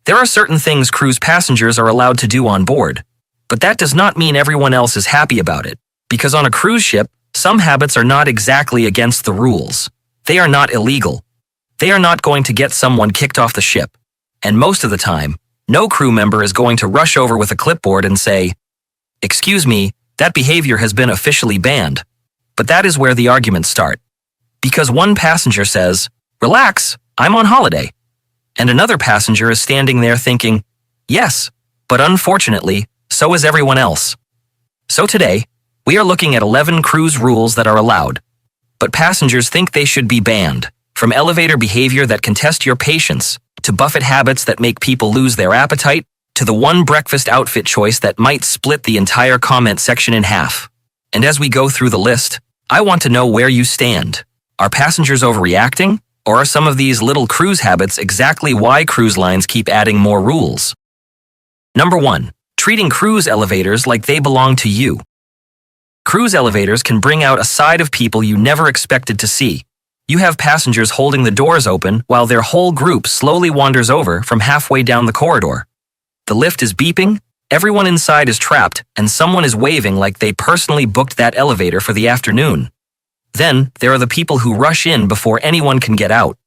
There are certain things cruise passengers are allowed to do on board, but that does not mean everyone else is happy about it, because on a cruise ship, some habits are not exactly against the rules. They are not illegal. They are not going to get someone kicked off the ship, and most of the time, no crew member is going to rush over with a clipboard and say, "Excuse me, that behavior has been officially banned." But that is where the arguments start. Because one passenger says, "Relax, I'm on holiday." And another passenger is standing there thinking, "Yes, but unfortunately, so is everyone else." So today, we are looking at 11 cruise rules that are allowed, but passengers think they should be banned, from elevator behavior that can test your patience, to buffet habits that make people lose their appetite, to the one breakfast outfit choice that might split the entire comment section in half. And as we go through the list, I want to know where you stand. Are passengers overreacting? Or are some of these little cruise habits exactly why cruise lines keep adding more rules? Number 1. Treating cruise elevators like they belong to you. Cruise elevators can bring out a side of people you never expected to see. You have passengers holding the doors open while their whole group slowly wanders over from halfway down the corridor. The lift is beeping, everyone inside is trapped, and someone is waving like they personally booked that elevator for the afternoon. Then, there are the people who rush in before anyone can get out.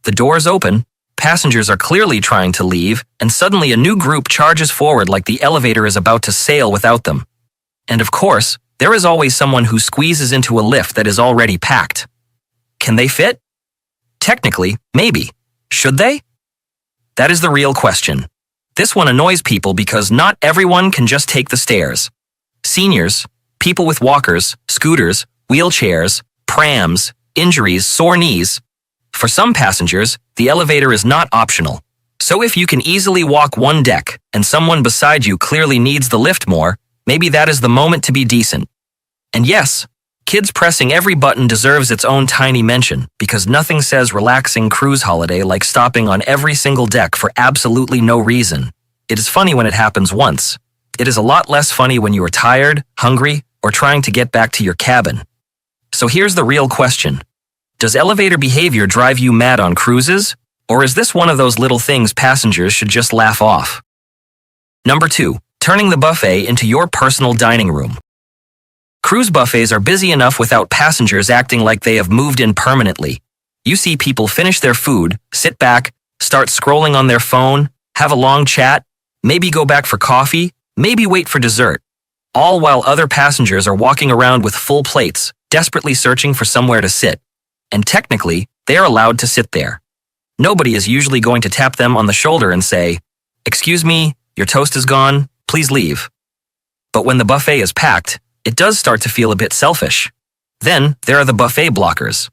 The doors open, passengers are clearly trying to leave, and suddenly a new group charges forward like the elevator is about to sail without them. And of course, there is always someone who squeezes into a lift that is already packed. Can they fit? Technically, maybe. Should they? That is the real question. This one annoys people because not everyone can just take the stairs. Seniors, people with walkers, scooters, wheelchairs, prams, injuries, sore knees. For some passengers, the elevator is not optional. So if you can easily walk one deck and someone beside you clearly needs the lift more, maybe that is the moment to be decent. And yes, kids pressing every button deserves its own tiny mention because nothing says relaxing cruise holiday like stopping on every single deck for absolutely no reason. It is funny when it happens once. It is a lot less funny when you are tired, hungry, or trying to get back to your cabin. So here's the real question. Does elevator behavior drive you mad on cruises? Or is this one of those little things passengers should just laugh off? Number 2. Turning the buffet into your personal dining room. Cruise buffets are busy enough without passengers acting like they have moved in permanently. You see people finish their food, sit back, start scrolling on their phone, have a long chat, maybe go back for coffee, maybe wait for dessert, all while other passengers are walking around with full plates, desperately searching for somewhere to sit. And technically, they are allowed to sit there. Nobody is usually going to tap them on the shoulder and say, "Excuse me, your toast is gone, please leave." But when the buffet is packed, it does start to feel a bit selfish. Then, there are the buffet blockers.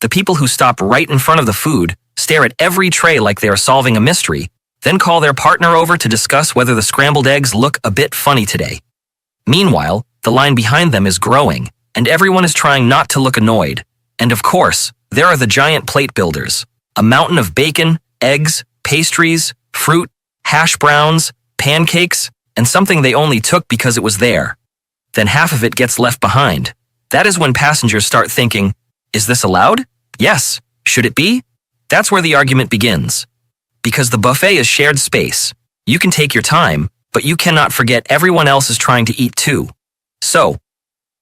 The people who stop right in front of the food, stare at every tray like they are solving a mystery, then call their partner over to discuss whether the scrambled eggs look a bit funny today. Meanwhile, the line behind them is growing, and everyone is trying not to look annoyed. And of course, there are the giant plate builders. A mountain of bacon, eggs, pastries, fruit, hash browns, pancakes, and something they only took because it was there. Then half of it gets left behind. That is when passengers start thinking, is this allowed? Yes. Should it be? That's where the argument begins. Because the buffet is shared space. You can take your time, but you cannot forget everyone else is trying to eat too. So,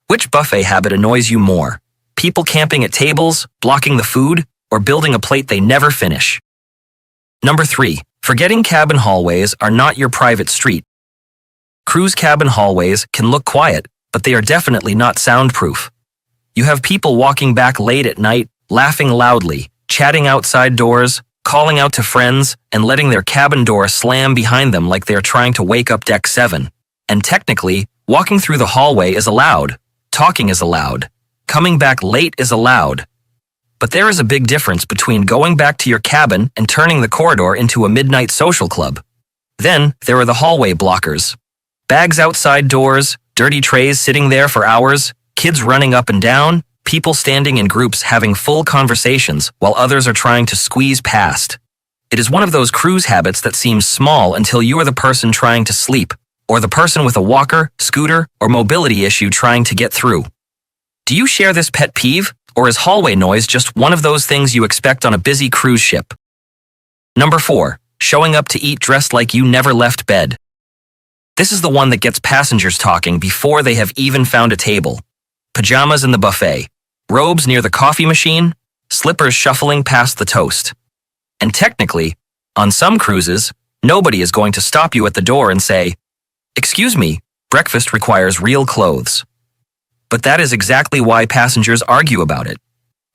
which buffet habit annoys you more? People camping at tables, blocking the food, or building a plate they never finish? Number 3. Forgetting cabin hallways are not your private street. Cruise cabin hallways can look quiet, but they are definitely not soundproof. You have people walking back late at night, laughing loudly, chatting outside doors, calling out to friends, and letting their cabin door slam behind them like they are trying to wake up Deck 7. And technically, walking through the hallway is allowed, talking is allowed, coming back late is allowed. But there is a big difference between going back to your cabin and turning the corridor into a midnight social club. Then, there are the hallway blockers. Bags outside doors, dirty trays sitting there for hours, kids running up and down, people standing in groups having full conversations while others are trying to squeeze past. It is one of those cruise habits that seems small until you are the person trying to sleep, or the person with a walker, scooter, or mobility issue trying to get through. Do you share this pet peeve, or is hallway noise just one of those things you expect on a busy cruise ship? Number 4. showing up to eat dressed like you never left bed. This is the one that gets passengers talking before they have even found a table. Pajamas in the buffet, robes near the coffee machine, slippers shuffling past the toast. And technically, on some cruises, nobody is going to stop you at the door and say, "Excuse me, breakfast requires real clothes." But that is exactly why passengers argue about it.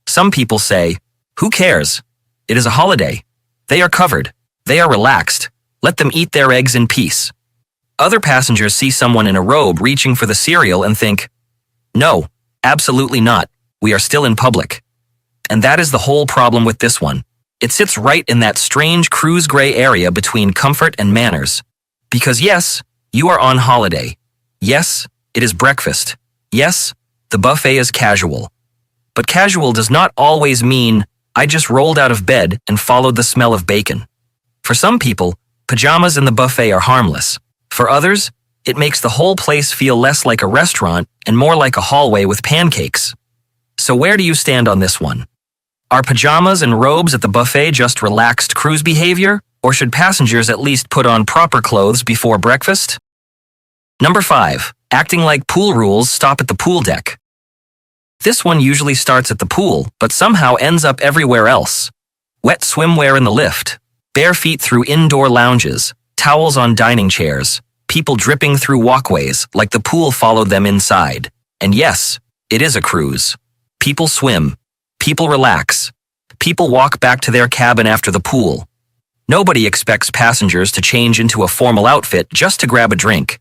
Some people say, "Who cares? It is a holiday. They are covered. They are relaxed. Let them eat their eggs in peace." Other passengers see someone in a robe reaching for the cereal and think, "No, absolutely not. We are still in public." And that is the whole problem with this one. It sits right in that strange cruise gray area between comfort and manners. Because yes, you are on holiday. Yes, it is breakfast. Yes, the buffet is casual. But casual does not always mean I just rolled out of bed and followed the smell of bacon. For some people, pajamas in the buffet are harmless. For others, it makes the whole place feel less like a restaurant and more like a hallway with pancakes. So where do you stand on this one? Are pajamas and robes at the buffet just relaxed cruise behavior, or should passengers at least put on proper clothes before breakfast? Number 5. Acting like pool rules stop at the pool deck. This one usually starts at the pool, but somehow ends up everywhere else. Wet swimwear in the lift, bare feet through indoor lounges, towels on dining chairs, people dripping through walkways like the pool followed them inside. And yes, it is a cruise. People swim. People relax. People walk back to their cabin after the pool. Nobody expects passengers to change into a formal outfit just to grab a drink.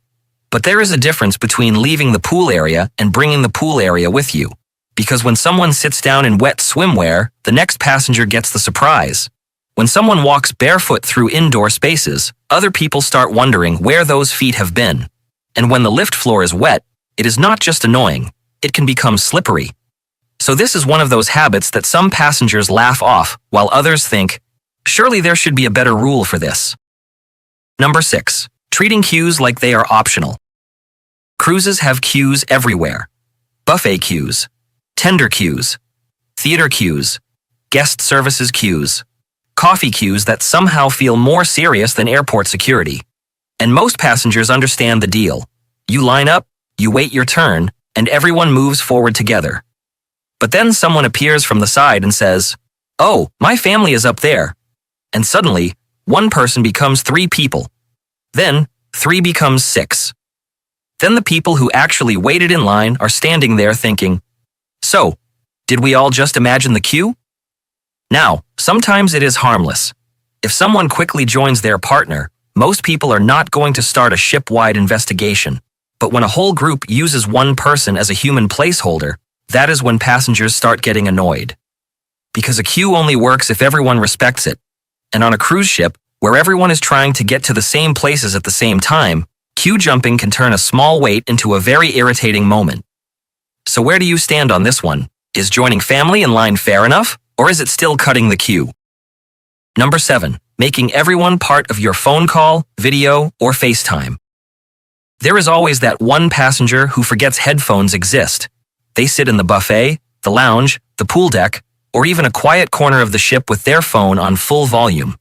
But there is a difference between leaving the pool area and bringing the pool area with you. Because when someone sits down in wet swimwear, the next passenger gets the surprise. When someone walks barefoot through indoor spaces, other people start wondering where those feet have been. And when the lift floor is wet, it is not just annoying, it can become slippery. So this is one of those habits that some passengers laugh off, while others think, surely there should be a better rule for this. Number 6. Treating queues like they are optional. Cruises have queues everywhere. Buffet queues, tender queues, theater queues, guest services queues, coffee queues that somehow feel more serious than airport security. And most passengers understand the deal. You line up, you wait your turn, and everyone moves forward together. But then someone appears from the side and says, "Oh, my family is up there." And suddenly, one person becomes 3 people. Then, 3 becomes 6. Then the people who actually waited in line are standing there thinking, "So, did we all just imagine the queue?" Now, sometimes it is harmless. If someone quickly joins their partner, most people are not going to start a ship-wide investigation. But when a whole group uses one person as a human placeholder, that is when passengers start getting annoyed. Because a queue only works if everyone respects it. And on a cruise ship, where everyone is trying to get to the same places at the same time, queue jumping can turn a small wait into a very irritating moment. So where do you stand on this one? Is joining family in line fair enough, or is it still cutting the queue? Number 7. Making everyone part of your phone call, video, or FaceTime. There is always that one passenger who forgets headphones exist. They sit in the buffet, the lounge, the pool deck, or even a quiet corner of the ship with their phone on full volume.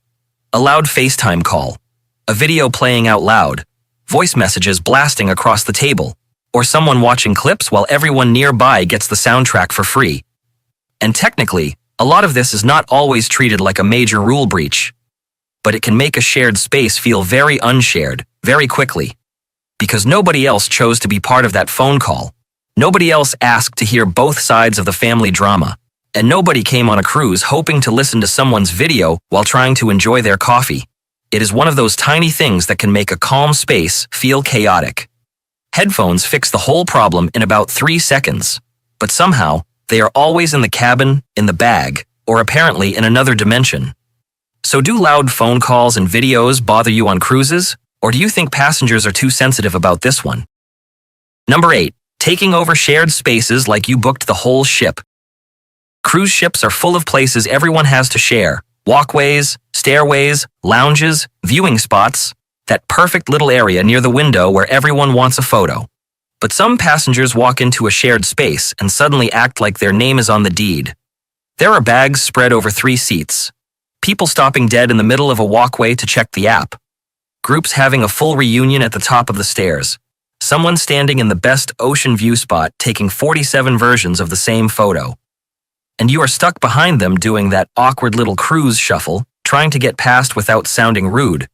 A loud FaceTime call, a video playing out loud, voice messages blasting across the table, or someone watching clips while everyone nearby gets the soundtrack for free. And technically, a lot of this is not always treated like a major rule breach. But it can make a shared space feel very unshared, very quickly. Because nobody else chose to be part of that phone call. Nobody else asked to hear both sides of the family drama. And nobody came on a cruise hoping to listen to someone's video while trying to enjoy their coffee. It is one of those tiny things that can make a calm space feel chaotic. Headphones fix the whole problem in about 3 seconds. But somehow, they are always in the cabin, in the bag, or apparently in another dimension. So do loud phone calls and videos bother you on cruises? Or do you think passengers are too sensitive about this one? Number 8. Taking over shared spaces like you booked the whole ship. Cruise ships are full of places everyone has to share. Walkways, stairways, lounges, viewing spots. That perfect little area near the window where everyone wants a photo. But some passengers walk into a shared space and suddenly act like their name is on the deed. There are bags spread over 3 seats. People stopping dead in the middle of a walkway to check the app. Groups having a full reunion at the top of the stairs. Someone standing in the best ocean view spot taking 47 versions of the same photo. And you are stuck behind them doing that awkward little cruise shuffle, trying to get past without sounding rude.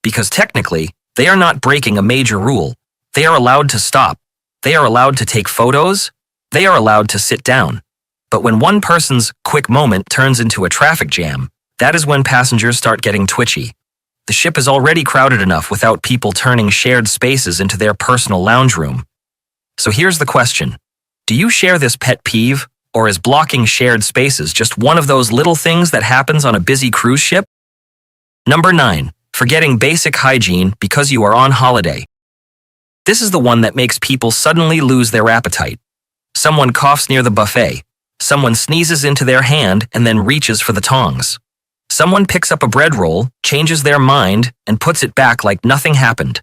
Because technically, they are not breaking a major rule. They are allowed to stop. They are allowed to take photos. They are allowed to sit down. But when one person's quick moment turns into a traffic jam, that is when passengers start getting twitchy. The ship is already crowded enough without people turning shared spaces into their personal lounge room. So here's the question. Do you share this pet peeve, or is blocking shared spaces just one of those little things that happens on a busy cruise ship? Number 9. Forgetting basic hygiene because you are on holiday. This is the one that makes people suddenly lose their appetite. Someone coughs near the buffet. Someone sneezes into their hand and then reaches for the tongs. Someone picks up a bread roll, changes their mind, and puts it back like nothing happened.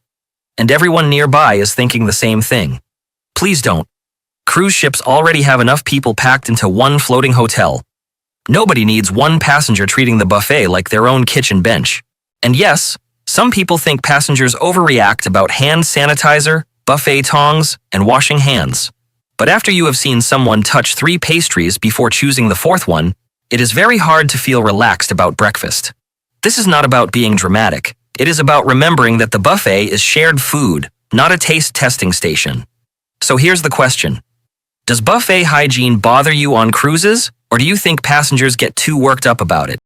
And everyone nearby is thinking the same thing. Please don't. Cruise ships already have enough people packed into one floating hotel. Nobody needs one passenger treating the buffet like their own kitchen bench. And yes, some people think passengers overreact about hand sanitizer, buffet tongs, and washing hands. But after you have seen someone touch 3 pastries before choosing the 4th one, it is very hard to feel relaxed about breakfast. This is not about being dramatic. It is about remembering that the buffet is shared food, not a taste testing station. So here's the question. Does buffet hygiene bother you on cruises, or do you think passengers get too worked up about it?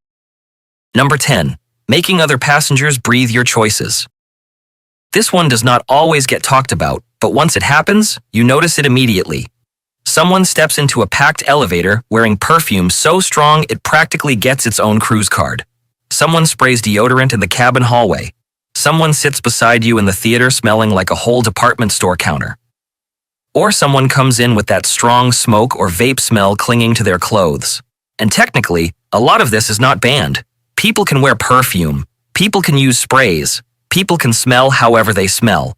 Number 10. Making other passengers breathe your choices. This one does not always get talked about, but once it happens, you notice it immediately. Someone steps into a packed elevator wearing perfume so strong it practically gets its own cruise card. Someone sprays deodorant in the cabin hallway. Someone sits beside you in the theater smelling like a whole department store counter. Or someone comes in with that strong smoke or vape smell clinging to their clothes. And technically, a lot of this is not banned. People can wear perfume. People can use sprays. People can smell however they smell.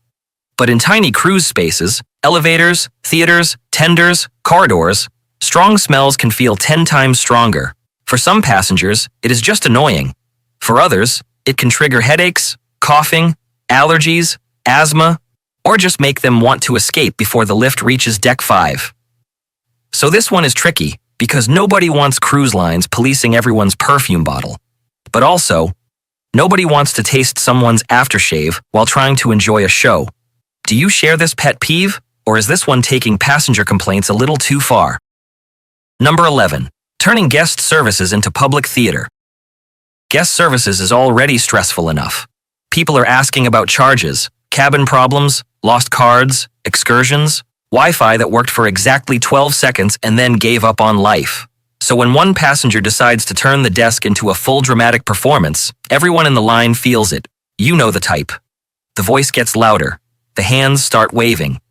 But in tiny cruise spaces, elevators, theaters, tenders, corridors, strong smells can feel 10 times stronger. For some passengers, it is just annoying. For others, it can trigger headaches, coughing, allergies, asthma, or just make them want to escape before the lift reaches deck 5. So this one is tricky, because nobody wants cruise lines policing everyone's perfume bottle. But also, nobody wants to taste someone's aftershave while trying to enjoy a show. Do you share this pet peeve, or is this one taking passenger complaints a little too far? Number 11. Turning guest services into public theater. Guest services is already stressful enough. People are asking about charges, cabin problems, lost cards, excursions, Wi-Fi that worked for exactly 12 seconds and then gave up on life. So when one passenger decides to turn the desk into a full dramatic performance, everyone in the line feels it. You know the type. The voice gets louder. The hands start waving.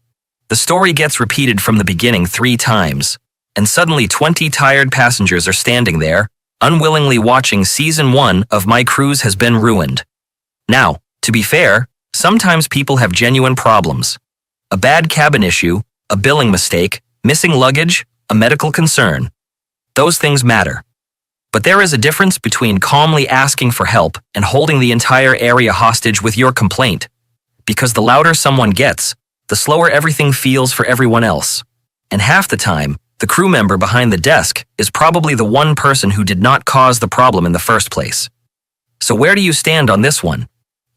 The story gets repeated from the beginning 3 times, and suddenly 20 tired passengers are standing there, unwillingly watching season 1 of My Cruise Has Been Ruined. Now, to be fair, sometimes people have genuine problems. A bad cabin issue, a billing mistake, missing luggage, a medical concern. Those things matter. But there is a difference between calmly asking for help and holding the entire area hostage with your complaint. Because the louder someone gets, the slower everything feels for everyone else. And half the time, the crew member behind the desk is probably the one person who did not cause the problem in the first place. So where do you stand on this one?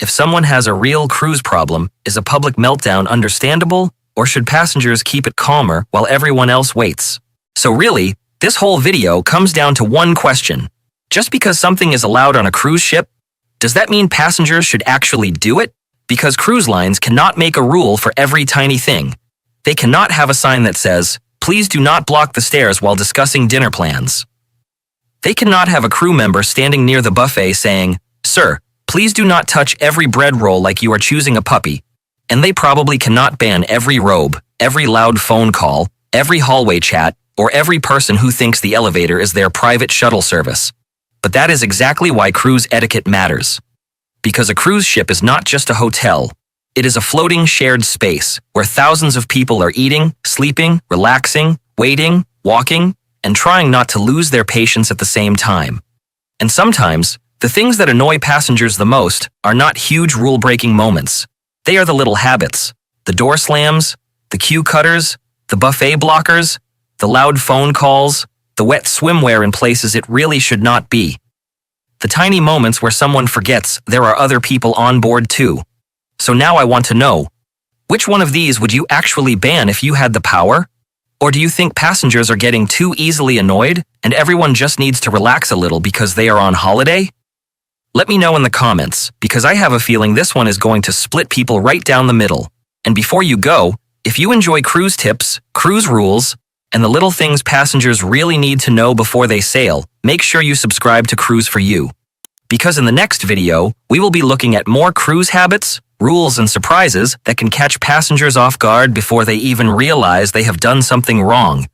If someone has a real cruise problem, is a public meltdown understandable, or should passengers keep it calmer while everyone else waits? So really, this whole video comes down to one question. Just because something is allowed on a cruise ship, does that mean passengers should actually do it? Because cruise lines cannot make a rule for every tiny thing. They cannot have a sign that says, "Please do not block the stairs while discussing dinner plans." They cannot have a crew member standing near the buffet saying, "Sir, please do not touch every bread roll like you are choosing a puppy." And they probably cannot ban every robe, every loud phone call, every hallway chat, or every person who thinks the elevator is their private shuttle service. But that is exactly why cruise etiquette matters. Because a cruise ship is not just a hotel. It is a floating shared space where thousands of people are eating, sleeping, relaxing, waiting, walking, and trying not to lose their patience at the same time. And sometimes, the things that annoy passengers the most are not huge rule-breaking moments. They are the little habits, the door slams, the queue cutters, the buffet blockers, the loud phone calls, the wet swimwear in places it really should not be. The tiny moments where someone forgets there are other people on board too. So now I want to know, which one of these would you actually ban if you had the power? Or do you think passengers are getting too easily annoyed and everyone just needs to relax a little because they are on holiday? Let me know in the comments, because I have a feeling this one is going to split people right down the middle. And before you go, if you enjoy cruise tips, cruise rules, and the little things passengers really need to know before they sail, make sure you subscribe to Cruise for You. Because in the next video, we will be looking at more cruise habits, rules, and surprises that can catch passengers off guard before they even realize they have done something wrong.